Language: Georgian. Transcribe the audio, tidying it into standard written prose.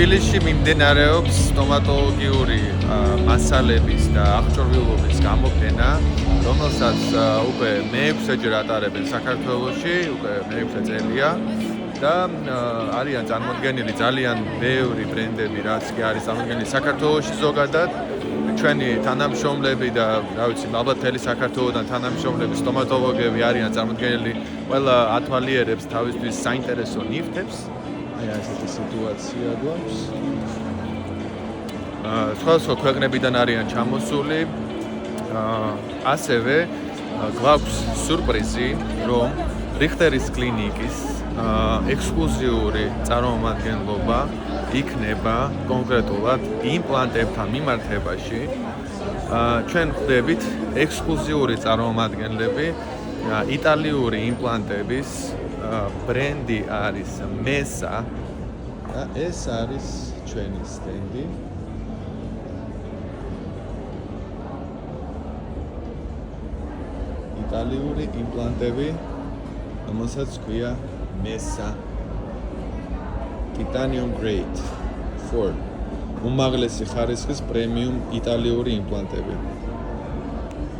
თბილისში მიმდინარეობს სტომატოლოგიური მასალების და აღჭურვილობის გამოყენა, რომელსაც უკვე მე-6-ჯერ ატარებენ საქართველოში, უკვე მე-6 წელია და არიან წარმოდგენილი ძალიან ბევრი ბრენდები, რაც კი არის წარმოდგენილი საქართველოში ზოგადად. ჩვენი თანამშრომლები და რა ვიცი, ალბათ მთელი საქართველოდან თანამშრომლები, სტომატოლოგები არიან წარმოდგენილი, ყველა ათვალიერებს თავისთვის საინტერესო ნივთებს. აი ასეთი სიტუაცია გვაქვს. სხვადასხვა ქვეყნებიდან არიან ჩამოსული. ასევე გვაქვს სურპრიზი, რომ რიხტერის კლინიკის ექსკლუზიური წარმომადგენლობა იქნება კონკრეტულად იმპლანტებთან მიმართებაში. ჩვენ ხვდებით ექსკლუზიური წარმომადგენლები იტალიური იმპლანტების ბრენდი არის მესა და ეს არის ჩვენი სტენდი. იტალიური იმპლანტები, რომელსაც ქვია მესა Titanium Grade 4. უმაღლესი ხარისხის პრემიუმ იტალიური იმპლანტები.